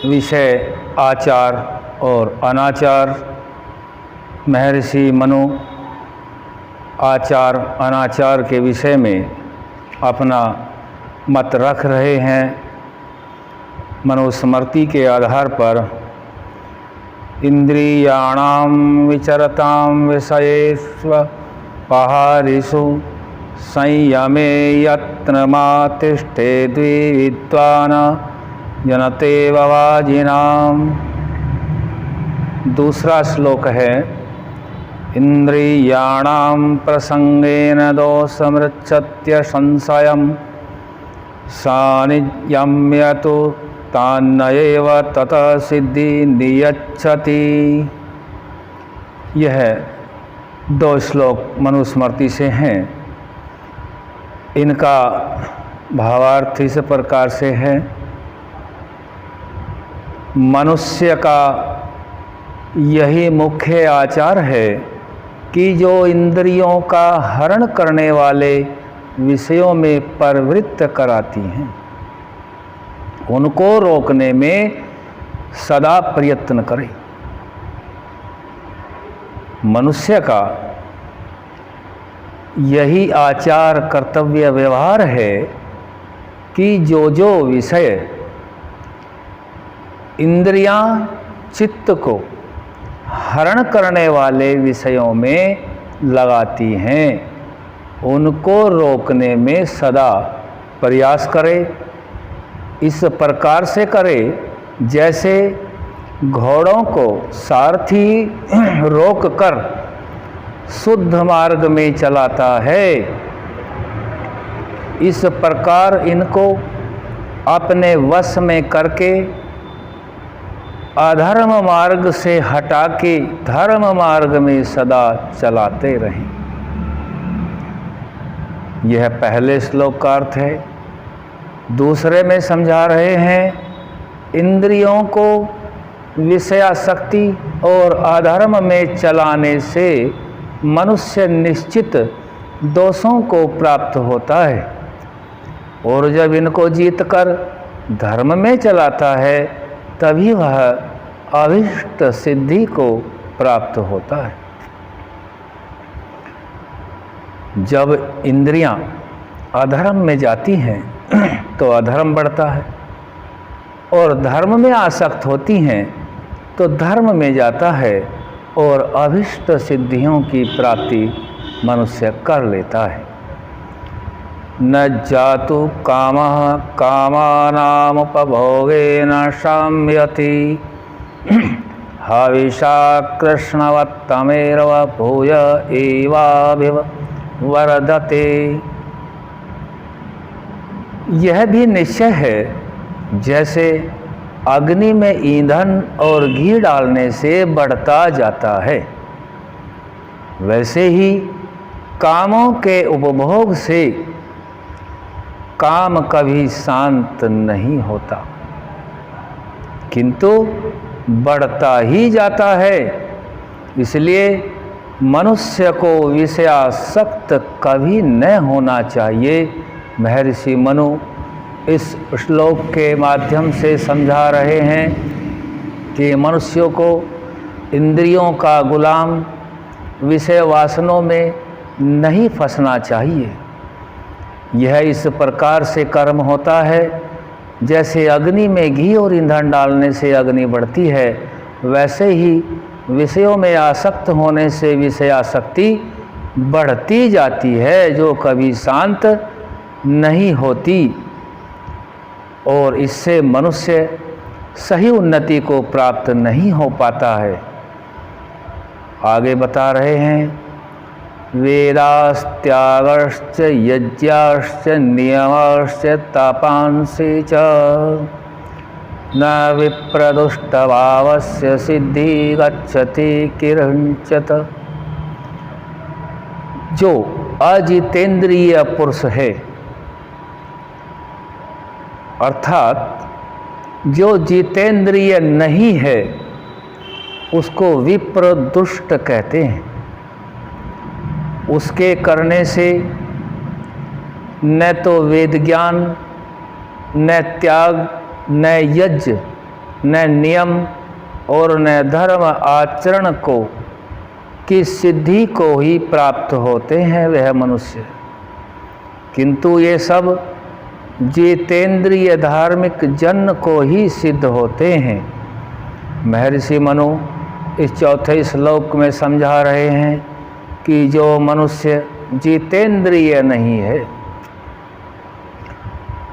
विषय आचार और अनाचार। महर्षि मनु आचार अनाचार के विषय में अपना मत रख रहे हैं। मनुस्मृति के आधार पर इंद्रियाणाम विचरताम विषयेष्वपहारिषु संयमे यत्नमातिष्ठे द्विविद्वान् जनते ववाजिनाम। दूसरा श्लोक है इंद्रियाणाम प्रसंगेन दोषमृच्छत्य संशयम् सानियम्यतु तान्नएव ततः सिद्धि नियच्छति। यह दो श्लोक मनुस्मृति से हैं। इनका भावार्थ इस प्रकार से है। मनुष्य का यही मुख्य आचार है कि जो इंद्रियों का हरण करने वाले विषयों में प्रवृत्त कराती हैं उनको रोकने में सदा प्रयत्न करे। मनुष्य का यही आचार कर्तव्य व्यवहार है कि जो विषय इंद्रियां चित्त को हरण करने वाले विषयों में लगाती हैं उनको रोकने में सदा प्रयास करे। इस प्रकार से करे जैसे घोड़ों को सारथी रोक कर शुद्ध मार्ग में चलाता है, इस प्रकार इनको अपने वश में करके अधर्म मार्ग से हटा के धर्म मार्ग में सदा चलाते रहें। यह पहले श्लोक का अर्थ है। दूसरे में समझा रहे हैं इंद्रियों को विषयासक्ति और अधर्म में चलाने से मनुष्य निश्चित दोषों को प्राप्त होता है और जब इनको जीतकर धर्म में चलाता है तभी वह अभीष्ट सिद्धि को प्राप्त होता है। जब इंद्रियां अधर्म में जाती हैं तो अधर्म बढ़ता है और धर्म में आसक्त होती हैं तो धर्म में जाता है और अभीष्ट सिद्धियों की प्राप्ति मनुष्य कर लेता है। न जातु कामः कामानामुपभोगेन शाम्यति हविषा कृष्णवत्तमेव भूय एवाभिवर्धते। यह भी निश्चय है जैसे अग्नि में ईंधन और घी डालने से बढ़ता जाता है, वैसे ही कामों के उपभोग से काम कभी शांत नहीं होता किंतु बढ़ता ही जाता है। इसलिए मनुष्य को विषयासक्त कभी न होना चाहिए। महर्षि मनु इस श्लोक के माध्यम से समझा रहे हैं कि मनुष्यों को इंद्रियों का गुलाम विषय वासनों में नहीं फंसना चाहिए। यह इस प्रकार से कर्म होता है जैसे अग्नि में घी और ईंधन डालने से अग्नि बढ़ती है, वैसे ही विषयों में आसक्त होने से विषयासक्ति बढ़ती जाती है जो कभी शांत नहीं होती और इससे मनुष्य सही उन्नति को प्राप्त नहीं हो पाता है। आगे बता रहे हैं वेदास्त्यागश्च यज्ञाश्च नियमाश्च तापांसि च न विप्रदुष्टभावस्य सिद्धि गच्छति किंचित्। जो अजितेंद्रिय पुरुष है अर्थात जो जितेंद्रिय नहीं है उसको विप्र दुष्ट कहते हैं। उसके करने से न तो वेद ज्ञान, न त्याग, न यज्ञ, न नियम और न धर्म आचरण को की सिद्धि को ही प्राप्त होते हैं वह मनुष्य, किंतु ये सब जितेंद्रिय धार्मिक जन को ही सिद्ध होते हैं। महर्षि मनु इस चौथे श्लोक में समझा रहे हैं कि जो मनुष्य जितेंद्रिय नहीं है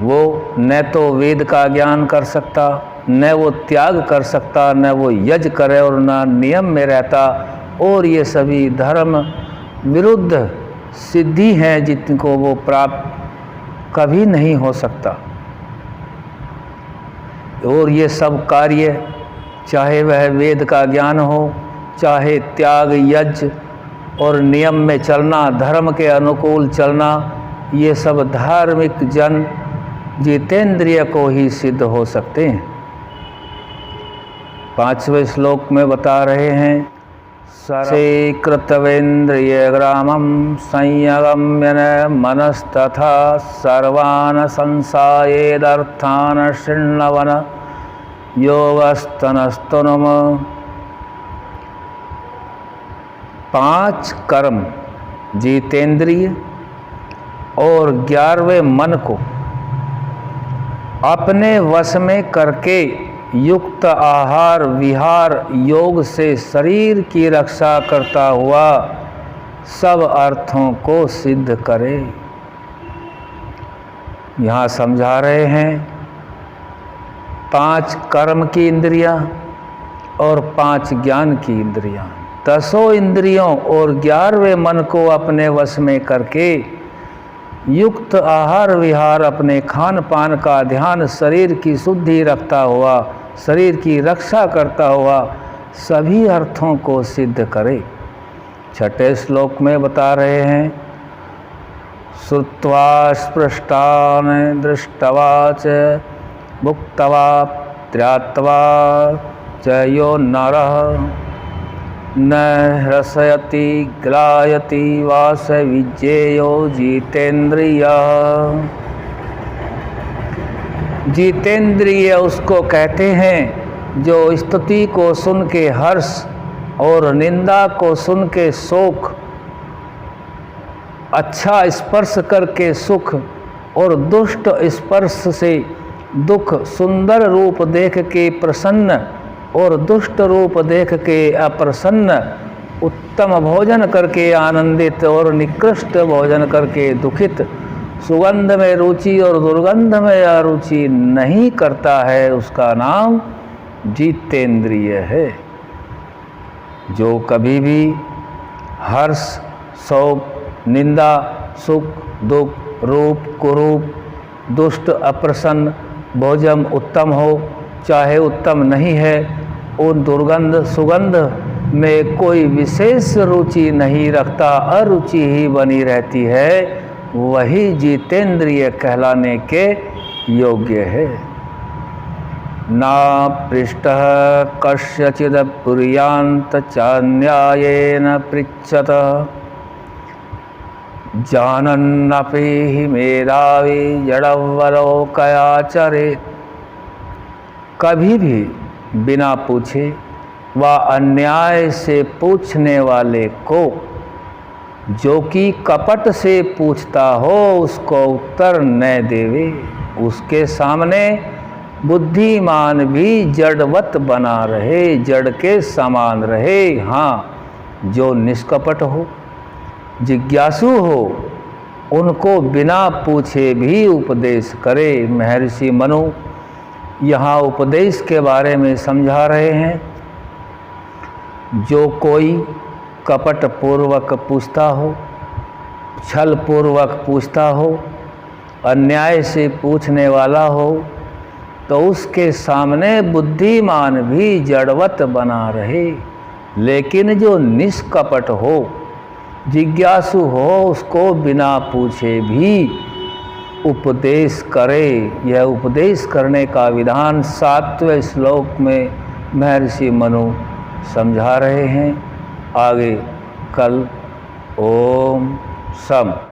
वो न तो वेद का ज्ञान कर सकता, न वो त्याग कर सकता, न वो यज्ञ करे और न नियम में रहता, और ये सभी धर्म विरुद्ध सिद्धि हैं जिनको वो प्राप्त कभी नहीं हो सकता। और ये सब कार्य, चाहे वह वेद का ज्ञान हो, चाहे त्याग, यज्ञ और नियम में चलना, धर्म के अनुकूल चलना, ये सब धार्मिक जन जितेंद्रिय को ही सिद्ध हो सकते हैं। 5वें श्लोक में बता रहे हैं, से कृतवेन्द्रिय ग्रामं संयगम्य मनस्तथा सर्वान् संसायेदर्थान् शृण्वन् योगस्तनस्तनुम। 5 कर्म जितेंद्रिय और 11वें मन को अपने वश में करके युक्त आहार विहार योग से शरीर की रक्षा करता हुआ सब अर्थों को सिद्ध करे। यहाँ समझा रहे हैं 5 कर्म की इंद्रियां और 5 ज्ञान की इंद्रियां, 10 इंद्रियों और 11वें मन को अपने वश में करके युक्त आहार विहार, अपने खान पान का ध्यान, शरीर की शुद्धि रखता हुआ, शरीर की रक्षा करता हुआ सभी अर्थों को सिद्ध करे। 6ठे श्लोक में बता रहे हैं, श्रुत्वा स्पृष्टान् दृष्टवा च भुक्त्वा त्रात्वा च यो नरः न ह्रसयति ग्लायति वास विज्ञेयो जितेंद्रिय। जितेंद्रिय उसको कहते हैं जो स्तुति को सुन के हर्ष और निंदा को सुन के शोक, अच्छा स्पर्श करके सुख और दुष्ट स्पर्श से दुख, सुंदर रूप देख के प्रसन्न और दुष्ट रूप देख के अप्रसन्न, उत्तम भोजन करके आनंदित और निकृष्ट भोजन करके दुखित, सुगंध में रुचि और दुर्गंध में अरुचि नहीं करता है, उसका नाम जितेंद्रिय है। जो कभी भी हर्ष, शोक, निंदा, सुख, दुख, रूप, कुरूप, दुष्ट, अप्रसन्न, भोजन उत्तम हो चाहे उत्तम नहीं है, उन दुर्गंध सुगंध में कोई विशेष रुचि नहीं रखता, अरुचि ही बनी रहती है, वही जितेंद्रिय कहलाने के योग्य है। ना पृष्टः कस्यचिद् पुर्यान्त चान्यायेन पृच्छत जानन्नपि हि मेधावी जडवलोकयाचरेत्। कभी भी बिना पूछे व अन्याय से पूछने वाले को, जो कि कपट से पूछता हो, उसको उत्तर न देवे। उसके सामने बुद्धिमान भी जड़वत बना रहे, जड़ के समान रहे। हाँ, जो निष्कपट हो, जिज्ञासु हो, उनको बिना पूछे भी उपदेश करे। महर्षि मनु यहाँ उपदेश के बारे में समझा रहे हैं। जो कोई कपट पूर्वक पूछता हो, छल पूर्वक पूछता हो, अन्याय से पूछने वाला हो, तो उसके सामने बुद्धिमान भी जड़वत बना रहे। लेकिन जो निष्कपट हो, जिज्ञासु हो, उसको बिना पूछे भी उपदेश करे। यह उपदेश करने का विधान 7वें श्लोक में महर्षि मनु समझा रहे हैं। आगे कल ओम सम।